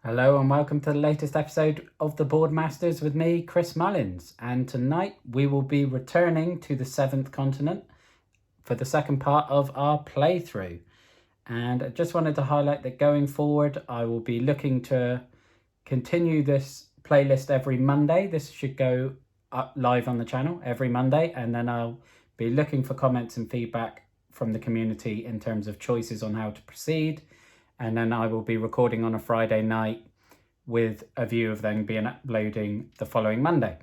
Hello and welcome to the latest episode of The Board Masters with me, Chris Mullins. And tonight we will be returning to the 7th continent for the second part of our playthrough. And I just wanted to highlight that going forward, I will be looking to continue this playlist every Monday. This should go up live on the channel every Monday. And then I'll be looking for comments and feedback from the community in terms of choices on how to proceed. And then I will be recording on a Friday night with a view of then being uploading the following Monday.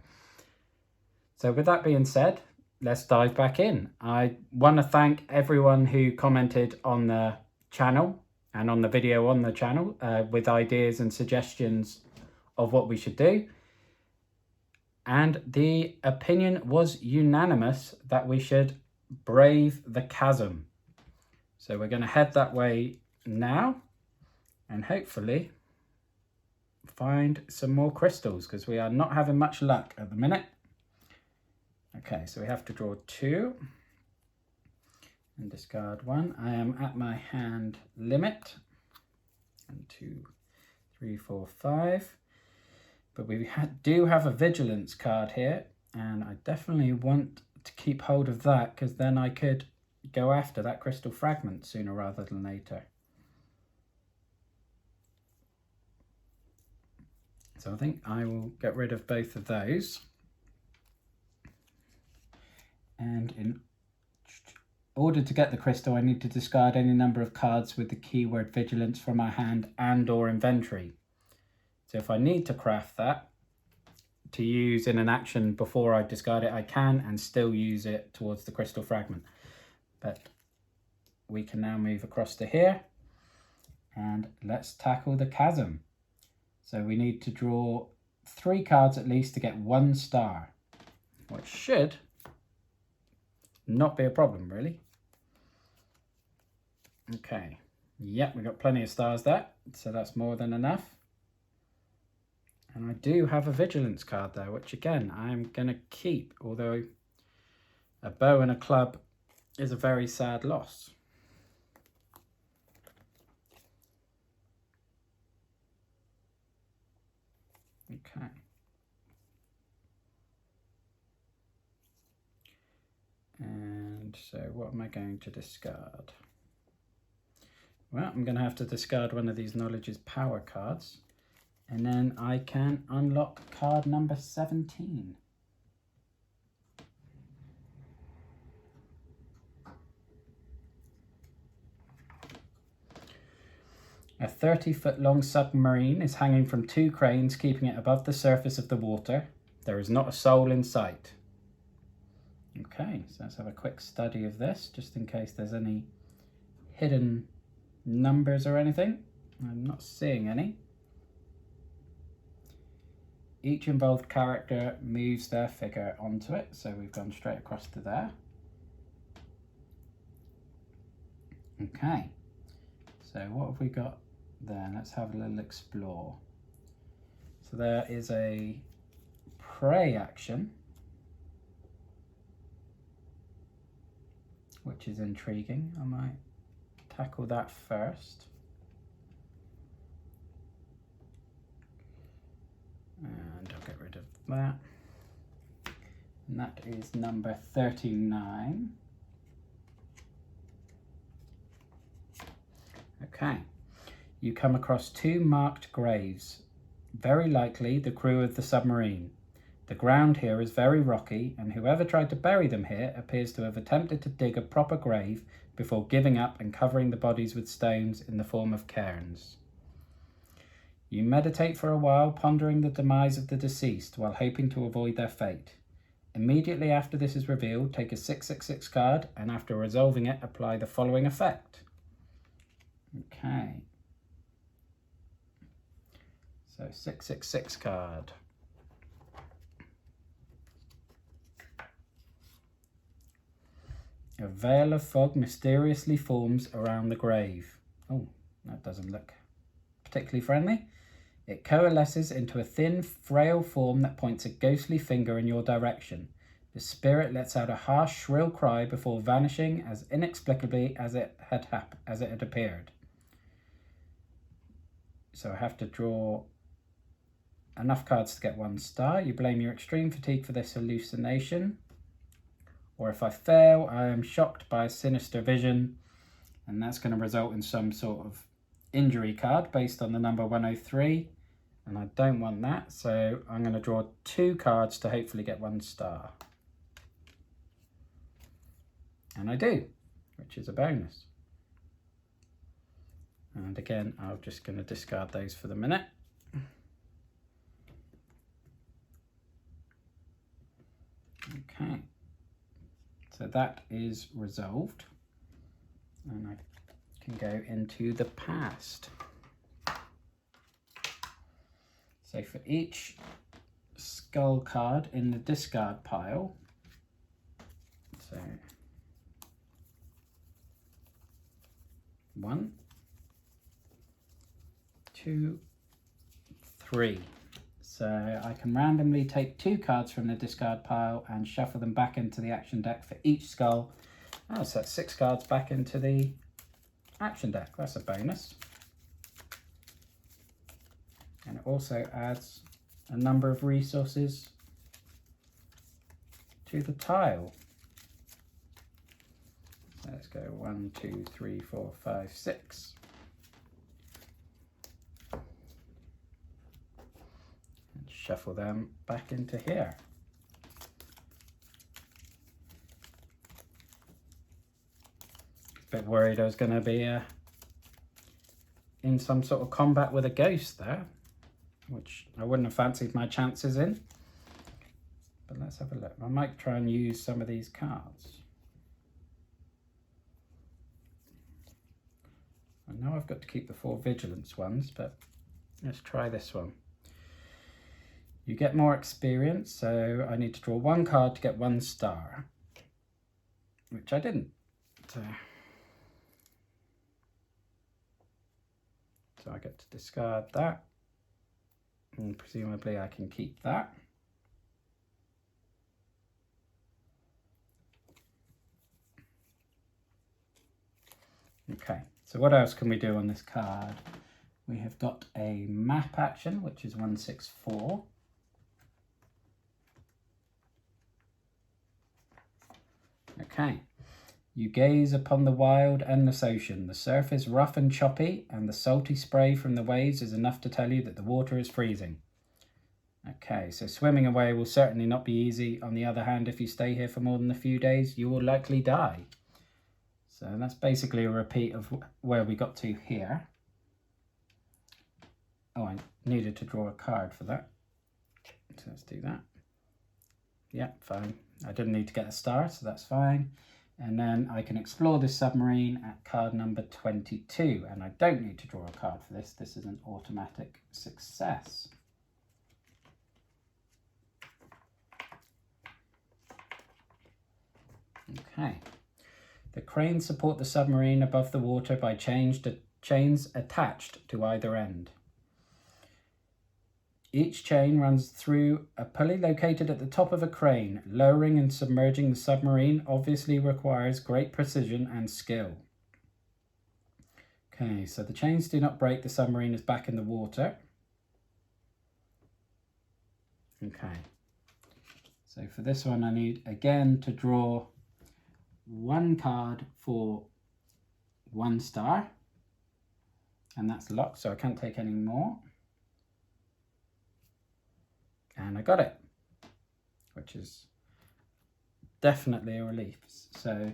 So with that being said, let's dive back in. I want to thank everyone who commented on the channel and on the video on the channel with ideas and suggestions of what we should do. And the opinion was unanimous that we should brave the chasm. So we're going to head that way now and hopefully find some more crystals because we are not having much luck at the minute. Okay, so we have to draw 2 and discard 1. I am at my hand limit. 1, 2, 3, 4, 5. But we do have a vigilance card here, and I definitely want to keep hold of that because then I could go after that crystal fragment sooner rather than later. So I think I will get rid of both of those. And in order to get the crystal, I need to discard any number of cards with the keyword vigilance from my hand and or inventory. So if I need to craft that to use in an action before I discard it, I can and still use it towards the crystal fragment. But we can now move across to here and let's tackle the chasm. So we need to draw 3 cards at least to get 1 star, which should not be a problem really. Okay, yep, we got plenty of stars there, so that's more than enough. And I do have a vigilance card there, which again, I'm going to keep, although a bow and a club is a very sad loss. Okay. And so what am I going to discard? Well, I'm going to have to discard one of these Knowledge's Power cards. And then I can unlock card number 17. A 30-foot long submarine is hanging from 2 cranes, keeping it above the surface of the water. There is not a soul in sight. Okay, so let's have a quick study of this, just in case there's any hidden numbers or anything. I'm not seeing any. Each involved character moves their figure onto it, so we've gone straight across to there. Okay, so what have we got there? Let's have a little explore. So there is a prey action, which is intriguing. I might tackle that first. And I'll get rid of that. And that is number 39. Okay. You come across 2 marked graves, very likely the crew of the submarine. The ground here is very rocky, and whoever tried to bury them here appears to have attempted to dig a proper grave before giving up and covering the bodies with stones in the form of cairns. You meditate for a while, pondering the demise of the deceased while hoping to avoid their fate. Immediately after this is revealed, take a 666 card, and after resolving it, apply the following effect. Okay. So 666 card. A veil of fog mysteriously forms around the grave. Oh, that doesn't look particularly friendly. It coalesces into a thin, frail form that points a ghostly finger in your direction. The spirit lets out a harsh, shrill cry before vanishing as inexplicably as it had appeared. so I have to draw enough cards to get 1 star. You blame your extreme fatigue for this hallucination. Or if I fail, I am shocked by a sinister vision, and that's going to result in some sort of injury card based on the number 103, and I don't want that, so I'm going to draw 2 cards to hopefully get 1 star. And I do, which is a bonus. And again, I'm just going to discard those for the minute. Okay, so that is resolved, and I can go into the past. So for each skull card in the discard pile, so 1, 2, 3. So I can randomly take 2 cards from the discard pile and shuffle them back into the action deck for each skull. Oh, so that's 6 cards back into the action deck. That's a bonus. And it also adds a number of resources to the tile. So let's go 1, 2, 3, 4, 5, 6. And shuffle them back into here. Bit worried I was going to be in some sort of combat with a ghost there, which I wouldn't have fancied my chances in. But let's have a look. I might try and use some of these cards. I know I've got to keep the 4 vigilance ones, but let's try this one. You get more experience, so I need to draw 1 card to get 1 star, which I didn't. So I get to discard that, and presumably I can keep that. Okay, so what else can we do on this card? We have got a map action, which is 164. Okay. You gaze upon the wild, endless ocean. The surf is rough and choppy, and the salty spray from the waves is enough to tell you that the water is freezing. Okay, so swimming away will certainly not be easy. On the other hand, if you stay here for more than a few days, you will likely die. So that's basically a repeat of where we got to here. Oh, I needed to draw a card for that. So let's do that. Yeah, fine. I didn't need to get a star, so that's fine. And then I can explore this submarine at card number 22. And I don't need to draw a card for this. This is an automatic success. Okay. The cranes support the submarine above the water by chains attached to either end. Each chain runs through a pulley located at the top of a crane. Lowering and submerging the submarine obviously requires great precision and skill. Okay, so the chains do not break. The submarine is back in the water. Okay, so for this one I need again to draw 1 card for 1 star. And that's locked, so I can't take any more. And I got it, which is definitely a relief. So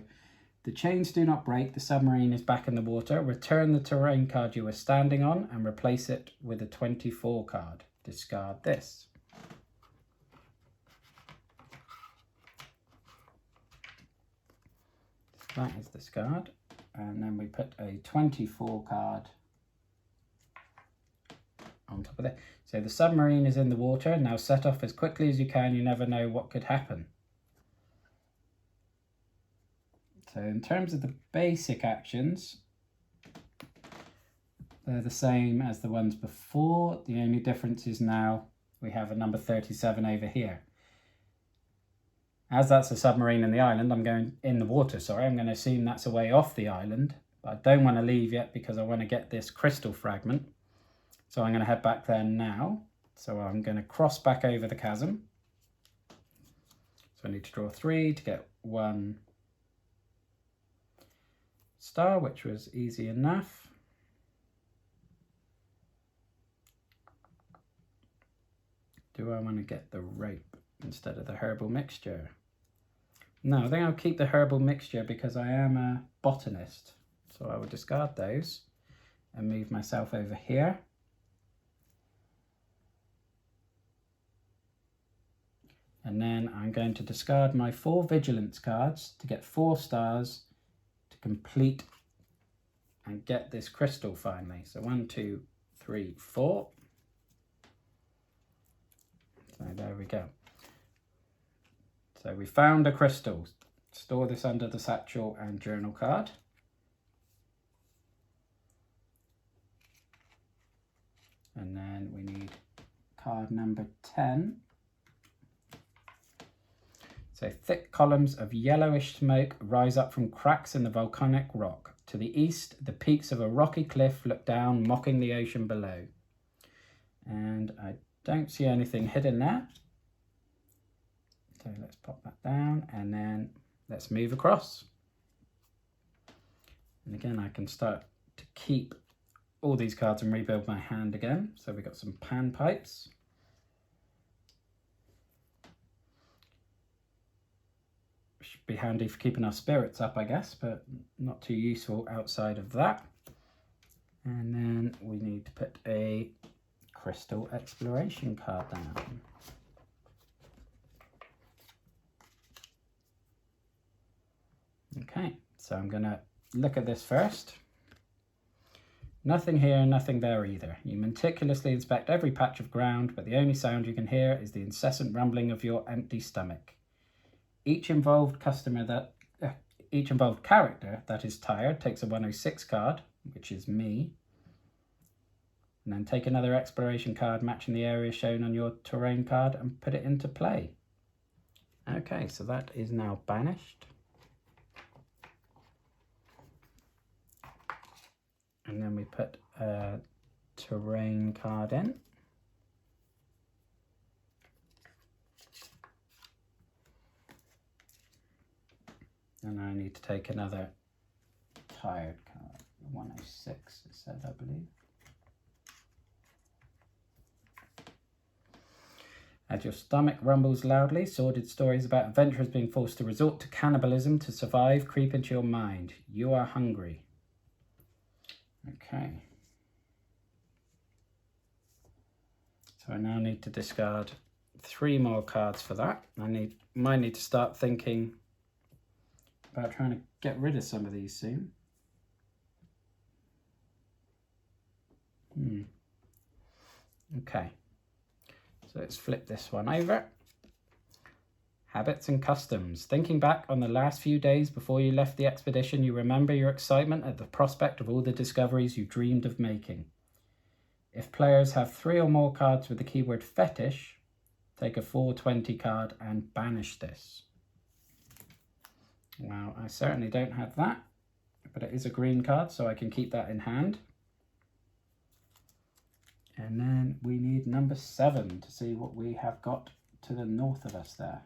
the chains do not break. The submarine is back in the water. Return the terrain card you were standing on and replace it with a 24 card. Discard this. That is discard. And then we put a 24 card on top of it. So the submarine is in the water. Now set off as quickly as you can. You never know what could happen. So in terms of the basic actions, they're the same as the ones before. The only difference is now we have a number 37 over here. As that's a submarine in the island, I'm going in the water, sorry. I'm going to assume that's a way off the island. But I don't want to leave yet because I want to get this crystal fragment. So I'm going to head back there now. So I'm going to cross back over the chasm. So I need to draw 3 to get 1 star, which was easy enough. Do I want to get the rape instead of the herbal mixture? No, I think I'll keep the herbal mixture because I am a botanist. So I will discard those and move myself over here. And then I'm going to discard my 4 vigilance cards to get 4 stars to complete and get this crystal finally. So 1, 2, 3, 4. So there we go. So we found a crystal. Store this under the satchel and journal card. And then we need card number 10. So thick columns of yellowish smoke rise up from cracks in the volcanic rock. To the east, the peaks of a rocky cliff look down, mocking the ocean below. And I don't see anything hidden there. So let's pop that down and then let's move across. And again, I can start to keep all these cards and rebuild my hand again. So we've got some pan pipes. Should be handy for keeping our spirits up, I guess, but not too useful outside of that. And then we need to put a crystal exploration card down. Okay, so I'm going to look at this first. Nothing here, nothing there either. You meticulously inspect every patch of ground, but the only sound you can hear is the incessant rumbling of your empty stomach. Each involved character that is tired takes a 106 card, which is me. And then take another exploration card matching the area shown on your terrain card and put it into play. Okay, so that is now banished. And then we put a terrain card in. And I need to take another tired card. 106 it said, I believe. As your stomach rumbles loudly, sordid stories about adventurers being forced to resort to cannibalism to survive creep into your mind. You are hungry. Okay. So I now need to discard 3 more cards for that. I might need to start thinking about trying to get rid of some of these soon. Okay. So let's flip this one over. Habits and customs. Thinking back on the last few days before you left the expedition, you remember your excitement at the prospect of all the discoveries you dreamed of making. If players have 3 or more cards with the keyword fetish, take a 420 card and banish this. Well, I certainly don't have that, but it is a green card, so I can keep that in hand. And then we need number 7 to see what we have got to the north of us there.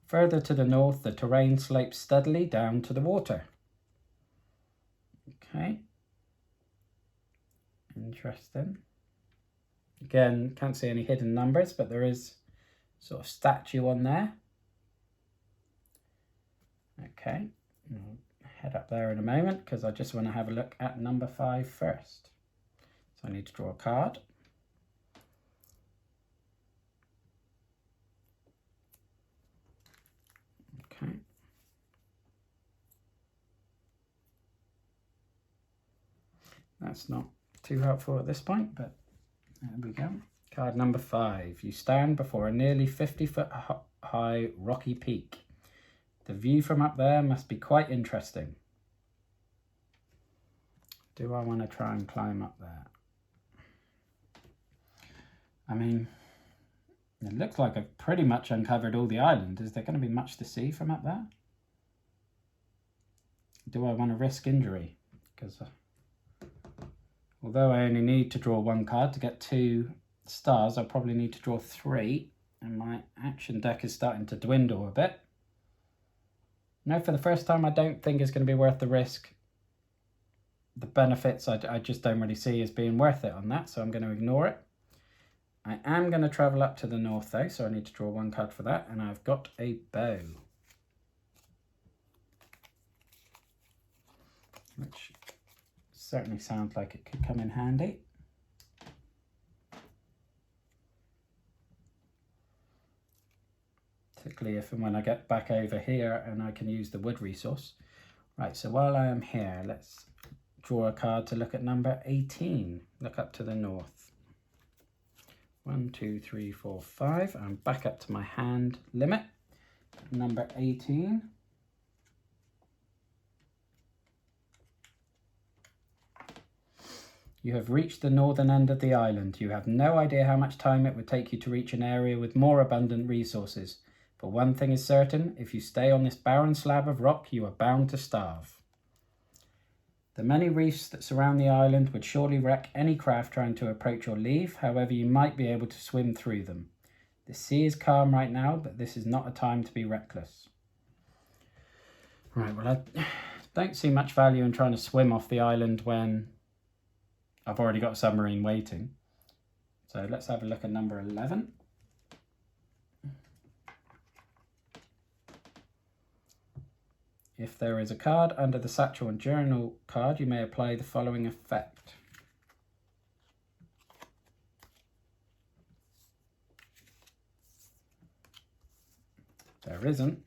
Further to the north, the terrain slopes steadily down to the water. Okay. Interesting. Again, can't see any hidden numbers, but there is sort of statue on there. Okay, I'll head up there in a moment because I just want to have a look at number 5 first. So I need to draw a card. Okay. That's not too helpful at this point, but there we go. Card number 5. You stand before a nearly 50-foot high rocky peak. The view from up there must be quite interesting. Do I want to try and climb up there? I mean, it looks like I've pretty much uncovered all the island. Is there going to be much to see from up there? Do I want to risk injury? Because although I only need to draw 1 card to get 2 stars, I probably need to draw 3, and my action deck is starting to dwindle a bit. No, for the first time, I don't think it's going to be worth the risk. The benefits I just don't really see as being worth it on that, so I'm going to ignore it. I am going to travel up to the north though, so I need to draw 1 card for that, and I've got a bow, which certainly sounds like it could come in handy. Particularly if and when I get back over here and I can use the wood resource. Right, so while I am here, let's draw a card to look at number 18. Look up to the north. 1, 2, 3, 4, 5. I'm back up to my hand limit. Number 18. You have reached the northern end of the island. You have no idea how much time it would take you to reach an area with more abundant resources. But one thing is certain, if you stay on this barren slab of rock, you are bound to starve. The many reefs that surround the island would surely wreck any craft trying to approach or leave, however you might be able to swim through them. The sea is calm right now, but this is not a time to be reckless. Right, well, I don't see much value in trying to swim off the island when I've already got a submarine waiting. So let's have a look at number 11. If there is a card under the satchel and journal card, you may apply the following effect. There isn't.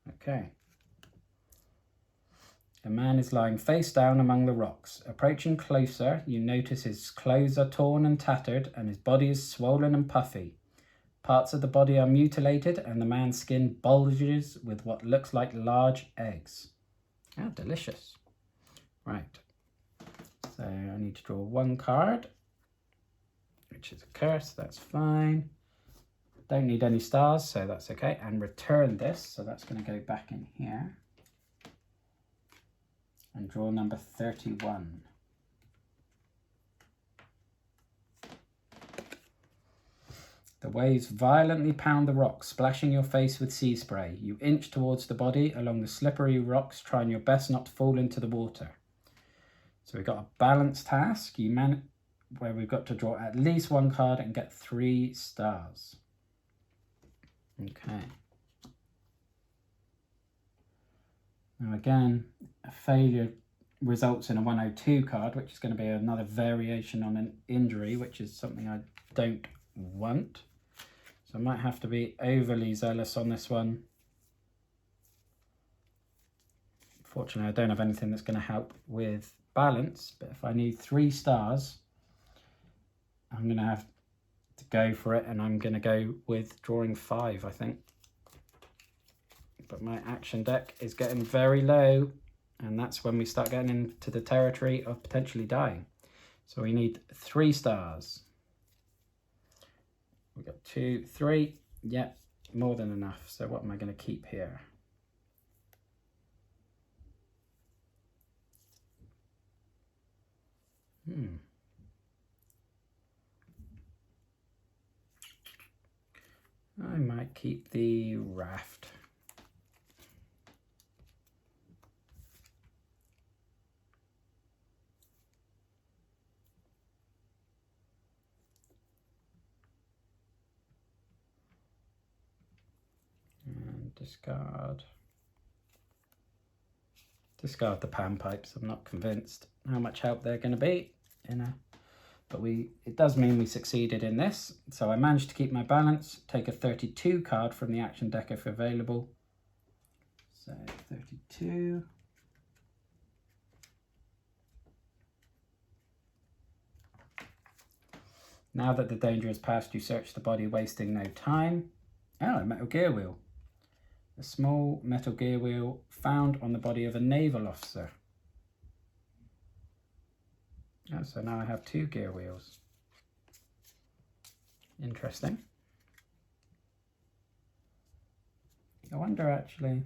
Okay. A man is lying face down among the rocks. Approaching closer, you notice his clothes are torn and tattered and his body is swollen and puffy. Parts of the body are mutilated and the man's skin bulges with what looks like large eggs. Ah, delicious. Right. So I need to draw 1 card, which is a curse. That's fine. Don't need any stars, so that's okay. And return this. So that's going to go back in here. And draw number 31. The waves violently pound the rocks, splashing your face with sea spray. You inch towards the body along the slippery rocks, trying your best not to fall into the water. So we've got a balance task where we've got to draw at least 1 card and get 3 stars. Okay. Now again, a failure results in a 102 card, which is going to be another variation on an injury, which is something I don't want. So I might have to be overly zealous on this one. Fortunately, I don't have anything that's going to help with balance, but if I need 3 stars, I'm going to have to go for it, and I'm going to go with drawing 5, I think. But my action deck is getting very low, and that's when we start getting into the territory of potentially dying. So we need 3 stars. We've got 2, 3. Yep, more than enough. So what am I going to keep here? I might keep the raft. And discard the pan pipes. I'm not convinced how much help they're going to be but it does mean we succeeded in this. So I managed to keep my balance, take a 32 card from the action deck if available. So 32. Now that the danger has passed, you search the body, wasting no time. Oh, a metal gear wheel. A small metal gear wheel found on the body of a naval officer. Oh, so now I have 2 gear wheels. Interesting. I wonder actually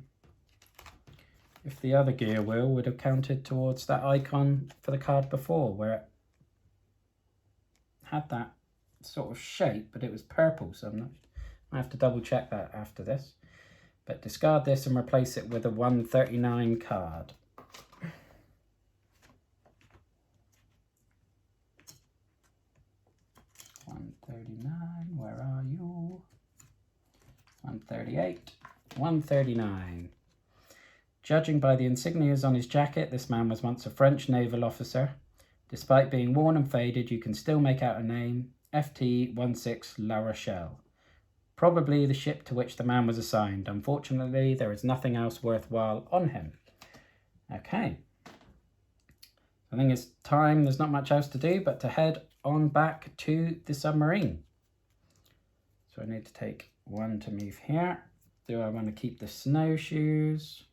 if the other gear wheel would have counted towards that icon for the card before, where it had that sort of shape, but it was purple. So I have to double check that after this. But discard this and replace it with a 139 card. Where are you? 138, 139. Judging by the insignias on his jacket, this man was once a French naval officer. Despite being worn and faded, you can still make out a name, FT-16 La Rochelle. Probably the ship to which the man was assigned. Unfortunately, there is nothing else worthwhile on him. Okay. I think it's time, there's not much else to do, but to head on back to the submarine. So I need to take one to move here. Do I want to keep the snowshoes?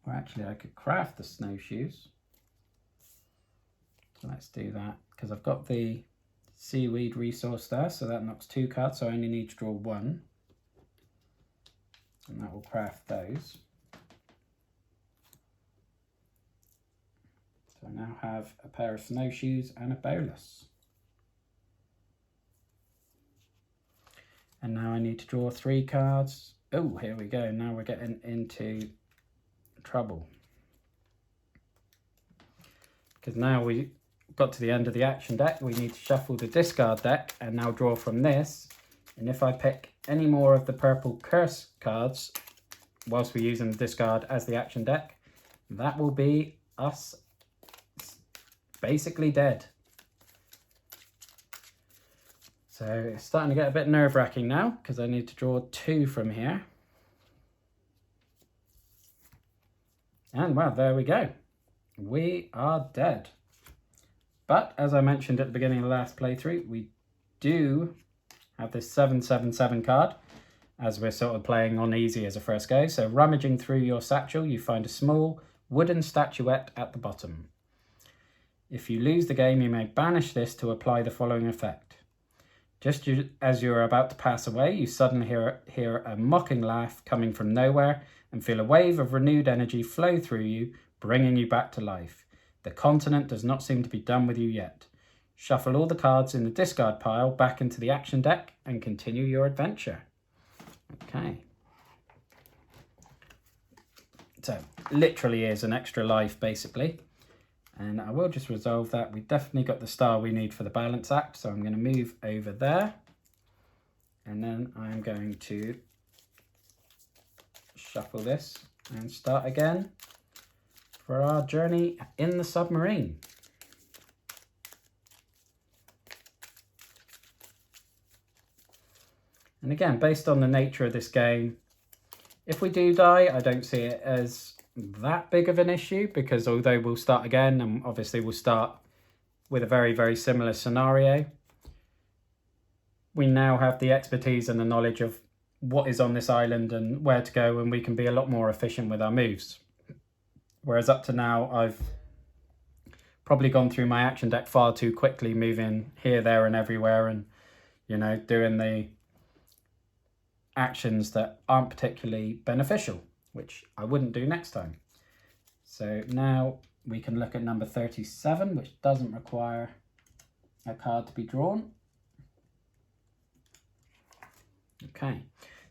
Or actually I could craft the snowshoes. So let's do that, because I've got the seaweed resource there, so that knocks 2 cards, so I only need to draw 1. And that will craft those. So I now have a pair of snowshoes and a bolus. And now I need to draw 3 cards. Oh, here we go. Now we're getting into trouble. Because now we got to the end of the action deck, we need to shuffle the discard deck and now draw from this. And if I pick any more of the purple curse cards whilst we're using the discard as the action deck, that will be us basically dead. So it's starting to get a bit nerve-wracking now, because I need to draw 2 from here. And well, there we go. We are dead. But as I mentioned at the beginning of the last playthrough, we do have this 777 card, as we're sort of playing on easy as a first go. So rummaging through your satchel, you find a small wooden statuette at the bottom. If you lose the game, you may banish this to apply the following effect. Just as you're about to pass away, you suddenly hear a mocking laugh coming from nowhere and feel a wave of renewed energy flow through you, bringing you back to life. The continent does not seem to be done with you yet. Shuffle all the cards in the discard pile back into the action deck and continue your adventure. Okay. So, literally is an extra life, basically. And I will just resolve that. We definitely got the star we need for the balance act. So I'm going to move over there. And then I'm going to shuffle this and start again for our journey in the submarine. And again, based on the nature of this game, if we do die, I don't see it as that big of an issue, because although we'll start again, and obviously we'll start with a very, very similar scenario, we now have the expertise and the knowledge of what is on this island and where to go, and we can be a lot more efficient with our moves. Whereas up to now, I've probably gone through my action deck far too quickly, moving here, there and everywhere, and, you know, doing the actions that aren't particularly beneficial, which I wouldn't do next time. So now we can look at number 37, which doesn't require a card to be drawn. Okay,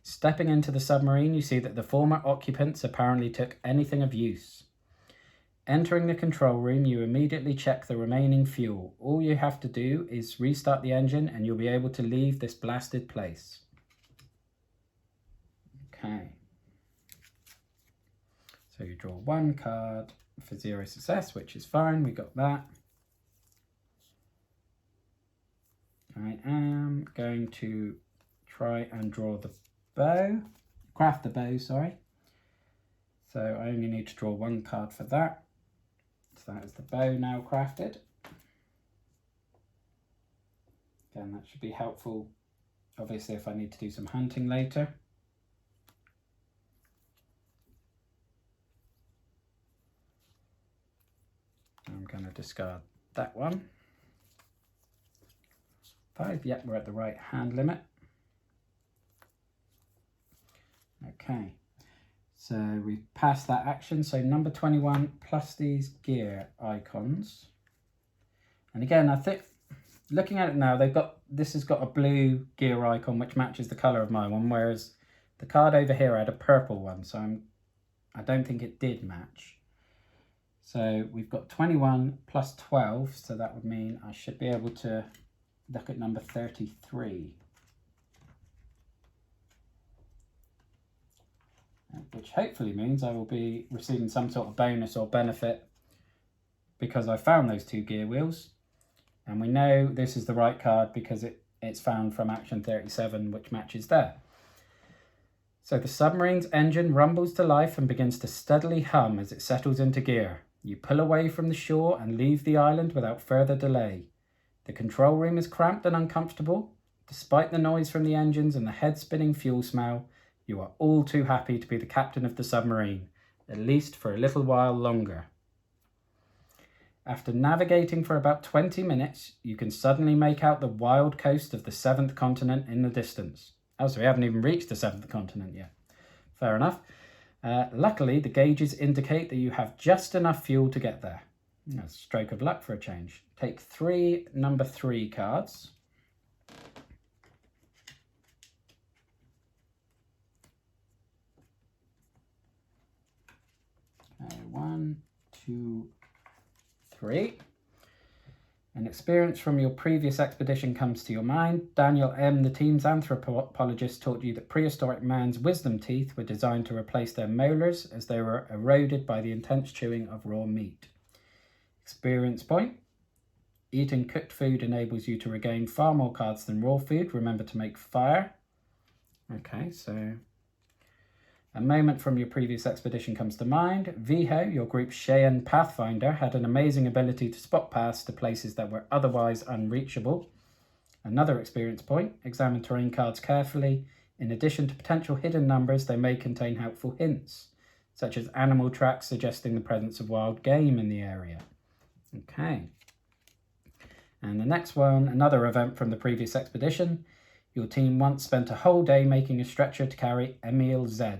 stepping into the submarine, you see that the former occupants apparently took anything of use. Entering the control room, you immediately check the remaining fuel. All you have to do is restart the engine and you'll be able to leave this blasted place. Okay. So you draw 1 card for 0 success, which is fine. We got that. I am going to try and draw the bow. Craft the bow, sorry. So I only need to draw 1 card for that. So that is the bow now crafted. Again, that should be helpful, obviously, if I need to do some hunting later. I'm going to discard that one. 5, yep, we're at the right hand limit. Okay, so we've passed that action. So number 21 plus these gear icons. And again, I think looking at it now, this has got a blue gear icon which matches the colour of my one, whereas the card over here had a purple one, so I don't think it did match. So we've got 21 plus 12, so that would mean I should be able to look at number 33. Which hopefully means I will be receiving some sort of bonus or benefit because I found those 2 gear wheels. And we know this is the right card because it's found from action 37, which matches there. So the submarine's engine rumbles to life and begins to steadily hum as it settles into gear. You pull away from the shore and leave the island without further delay. The control room is cramped and uncomfortable. Despite the noise from the engines and the head-spinning fuel smell, you are all too happy to be the captain of the submarine, at least for a little while longer. After navigating for about 20 minutes, you can suddenly make out the wild coast of the 7th continent in the distance. Oh, so we haven't even reached the 7th continent yet. Fair enough. Luckily, the gauges indicate that you have just enough fuel to get there. That's a stroke of luck for a change. Take 3 number 3 cards. Okay, 1, 2, 3. An experience from your previous expedition comes to your mind. Daniel M., the team's anthropologist, taught you that prehistoric man's wisdom teeth were designed to replace their molars as they were eroded by the intense chewing of raw meat. Experience point. Eating cooked food enables you to regain far more cards than raw food. Remember to make fire. Okay, so a moment from your previous expedition comes to mind. Viho, your group's Cheyenne Pathfinder, had an amazing ability to spot paths to places that were otherwise unreachable. Another experience point. Examine terrain cards carefully. In addition to potential hidden numbers, they may contain helpful hints, such as animal tracks suggesting the presence of wild game in the area. Okay. And the next one, another event from the previous expedition. Your team once spent a whole day making a stretcher to carry Emil Z.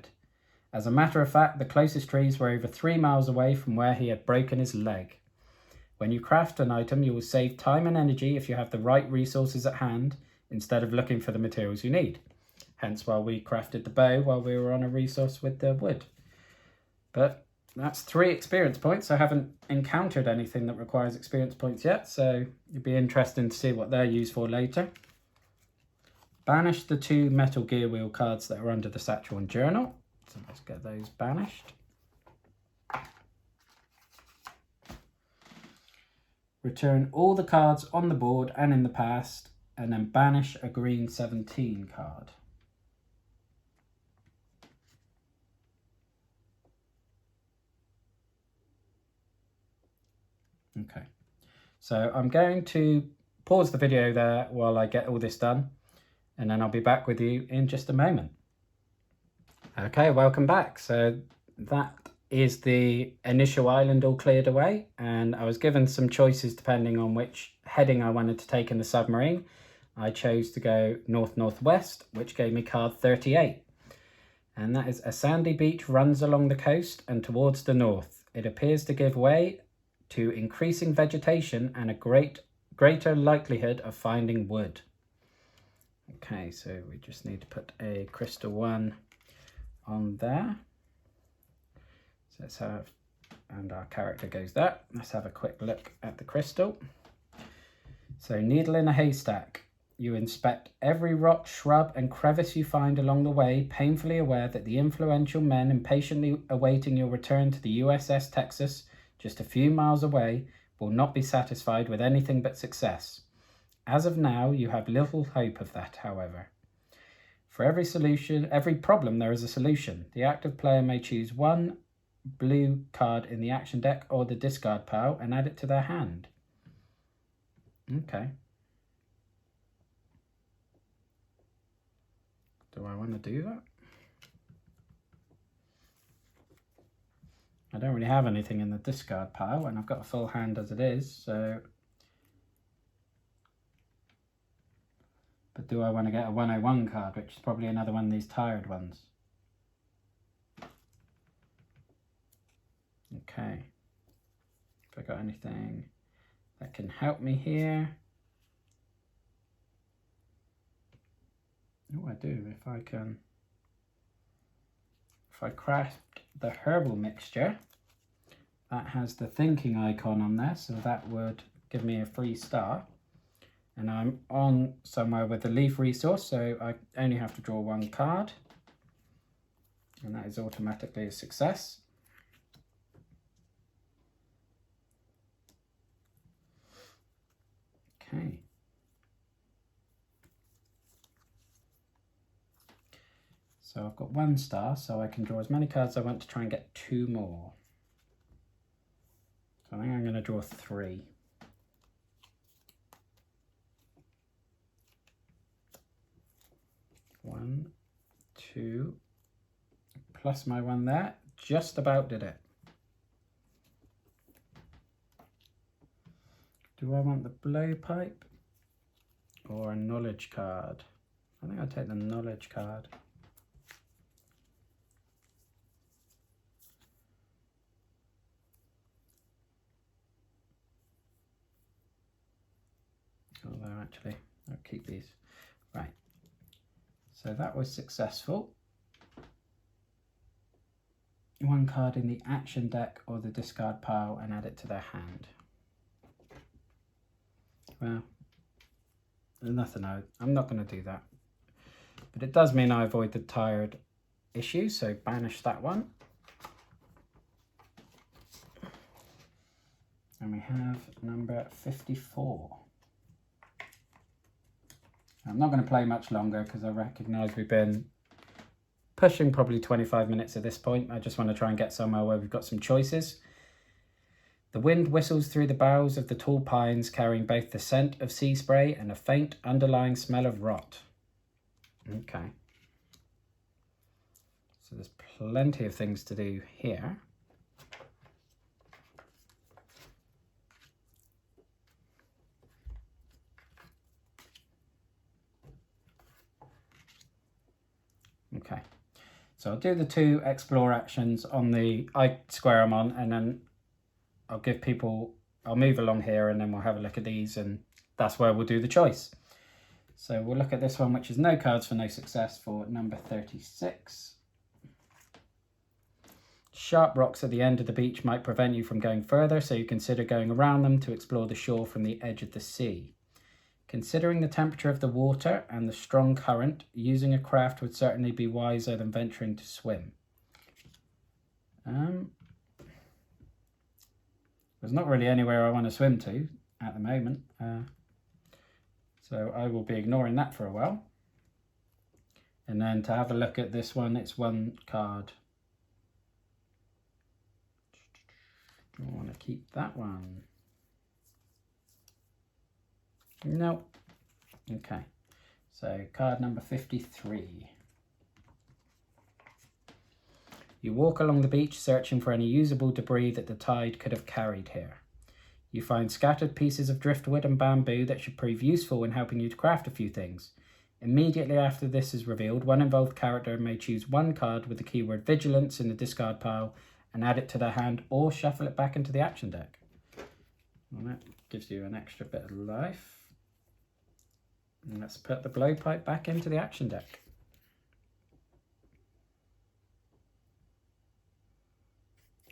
As a matter of fact, the closest trees were over 3 miles away from where he had broken his leg. When you craft an item, you will save time and energy if you have the right resources at hand, instead of looking for the materials you need. Hence why we crafted the bow while we were on a resource with the wood. But that's 3 experience points. I haven't encountered anything that requires experience points yet, so it'd be interesting to see what they're used for later. Banish the 2 metal gear wheel cards that are under the satchel and journal. So let's get those banished. Return all the cards on the board and in the past, and then banish a green 17 card. Okay, so I'm going to pause the video there while I get all this done, and then I'll be back with you in just a moment. Okay, welcome back. So that is the initial island all cleared away, and I was given some choices depending on which heading I wanted to take in the submarine. I chose to go north-northwest, which gave me card 38. And that is a sandy beach runs along the coast and towards the north. It appears to give way to increasing vegetation and a greater likelihood of finding wood. Okay, so we just need to put a crystal 1 on there. So let's have, and our character goes there. Let's have a quick look at the crystal. So needle in a haystack. You inspect every rock, shrub and crevice you find along the way, painfully aware that the influential men impatiently awaiting your return to the USS Texas, just a few miles away, will not be satisfied with anything but success. As of now, you have little hope of that, however. For every problem, there is a solution. The active player may choose 1 blue card in the action deck or the discard pile and add it to their hand. Okay. Do I want to do that? I don't really have anything in the discard pile, and I've got a full hand as it is, so... But do I want to get a 101 card, which is probably another one of these tired ones? Okay. If I got anything that can help me here. Oh, I do. If I craft the herbal mixture, that has the thinking icon on there, so that would give me a free star. And I'm on somewhere with the leaf resource, so I only have to draw one card. And that is automatically a success. Okay. So I've got one star, so I can draw as many cards as I want to try and get 2 more. So I think I'm going to draw 3. One, 2, plus my 1 there. Just about did it. Do I want the blowpipe or a knowledge card? I think I'll take the knowledge card. Although actually, I'll keep these. Right. So that was successful. 1 card in the action deck or the discard pile and add it to their hand. Well, there's nothing I'm not going to do that. But it does mean I avoid the tired issue, so banish that one. And we have number 54. I'm not going to play much longer because I recognise we've been pushing probably 25 minutes at this point. I just want to try and get somewhere where we've got some choices. The wind whistles through the boughs of the tall pines, carrying both the scent of sea spray and a faint underlying smell of rot. Okay. So there's plenty of things to do here. Okay. So I'll do the 2 explore actions on the square I'm on, and then I'll move along here and then we'll have a look at these, and that's where we'll do the choice. So we'll look at this one, which is no cards for no success, for number 36. Sharp rocks at the end of the beach might prevent you from going further, so you consider going around them to explore the shore from the edge of the sea. Considering the temperature of the water and the strong current, using a craft would certainly be wiser than venturing to swim. There's not really anywhere I want to swim to at the moment, so I will be ignoring that for a while. And then to have a look at this one, it's 1 card. I want to keep that one. No. Okay. So card number 53. You walk along the beach searching for any usable debris that the tide could have carried here. You find scattered pieces of driftwood and bamboo that should prove useful in helping you to craft a few things. Immediately after this is revealed, one involved character may choose 1 card with the keyword vigilance in the discard pile and add it to their hand or shuffle it back into the action deck. Well, that gives you an extra bit of life. And let's put the blowpipe back into the action deck.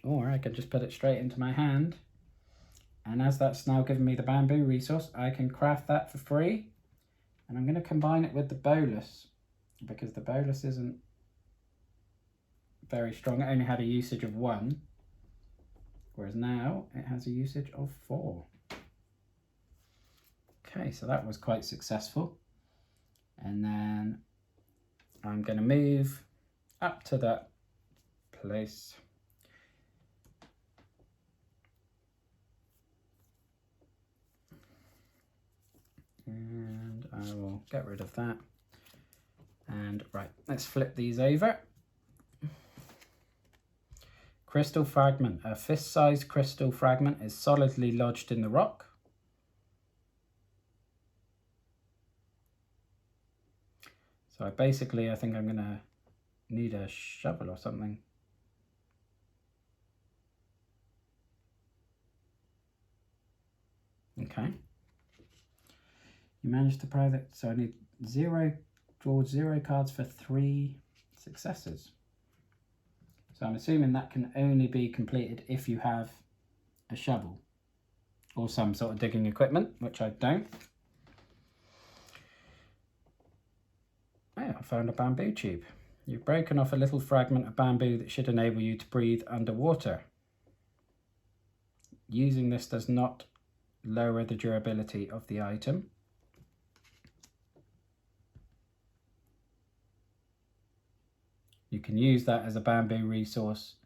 Or I could just put it straight into my hand. And as that's now given me the bamboo resource, I can craft that for free. And I'm going to combine it with the bolus, because the bolus isn't very strong. It only had a usage of 1, whereas now it has a usage of 4. Okay, so that was quite successful. And then I'm going to move up to that place. And I will get rid of that. And right, let's flip these over. Crystal fragment. A fist-sized crystal fragment is solidly lodged in the rock. So I think I'm going to need a shovel or something. Okay. You managed to play that, so I need draw 0 cards for 3 successes. So I'm assuming that can only be completed if you have a shovel or some sort of digging equipment, which I don't. Oh, I found a bamboo tube. You've broken off a little fragment of bamboo that should enable you to breathe underwater. Using this does not lower the durability of the item. You can use that as a bamboo resource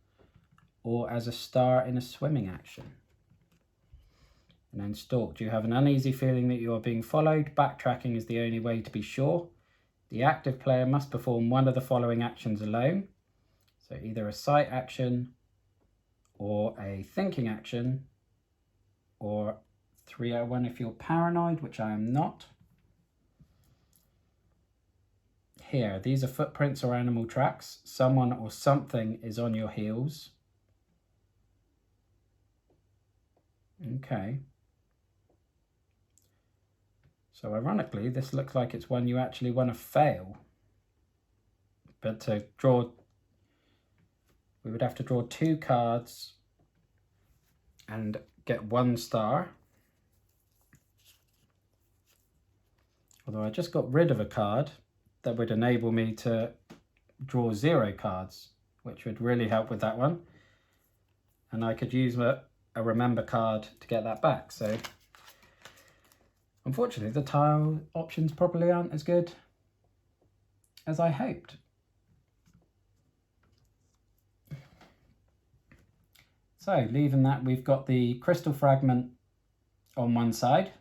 or as a star in a swimming action. And then stalked. You have an uneasy feeling that you are being followed. Backtracking is the only way to be sure. The active player must perform one of the following actions alone. So either a sight action or a thinking action, or 3 out of 1 if you're paranoid, which I am not. Here, these are footprints or animal tracks. Someone or something is on your heels. Okay. So ironically, this looks like it's one you actually want to fail. But to draw, we would have to draw 2 cards and get 1 star. Although I just got rid of a card that would enable me to draw 0 cards, which would really help with that one. And I could use a remember card to get that back. So unfortunately, the tile options probably aren't as good as I hoped. So leaving that, we've got the crystal fragment on one side.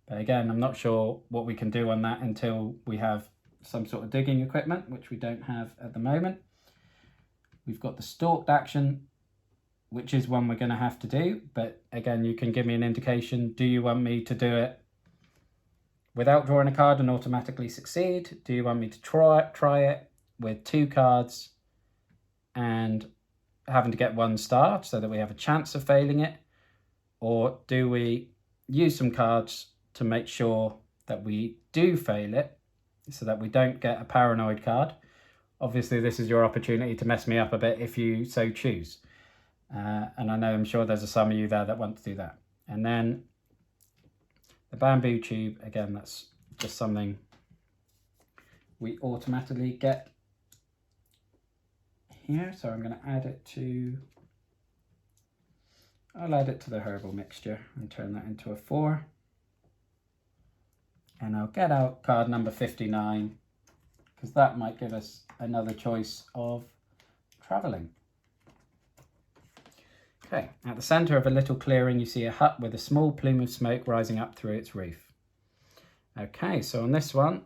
But again, I'm not sure what we can do on that until we have some sort of digging equipment, which we don't have at the moment. We've got the stalked action, which is one we're going to have to do. But again, you can give me an indication. Do you want me to do it without drawing a card and automatically succeed? Do you want me to try it with 2 cards and having to get 1 star so that we have a chance of failing it? Or do we use some cards to make sure that we do fail it so that we don't get a paranoid card? Obviously, this is your opportunity to mess me up a bit if you so choose. And I know I'm sure there's some of you there that want to do that. And then the bamboo tube, again, that's just something we automatically get here. So I'm going to add it to, I'll add it to the herbal mixture and turn that into a 4. And I'll get out card number 59, because that might give us another choice of travelling. Okay, at the centre of a little clearing, you see a hut with a small plume of smoke rising up through its roof. Okay, so on this one,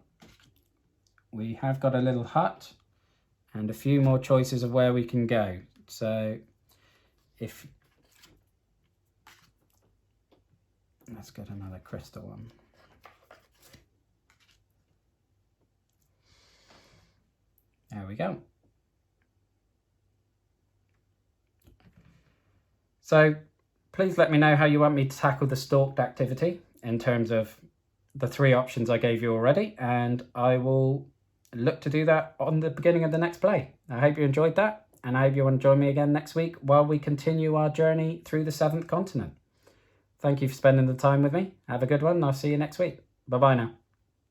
we have got a little hut and a few more choices of where we can go. So if, let's get another crystal one. There we go. So please let me know how you want me to tackle the stalked activity in terms of the 3 options I gave you already, and I will look to do that on the beginning of the next play. I hope you enjoyed that, and I hope you want to join me again next week while we continue our journey through the 7th continent. Thank you for spending the time with me. Have a good one, and I'll see you next week. Bye-bye now.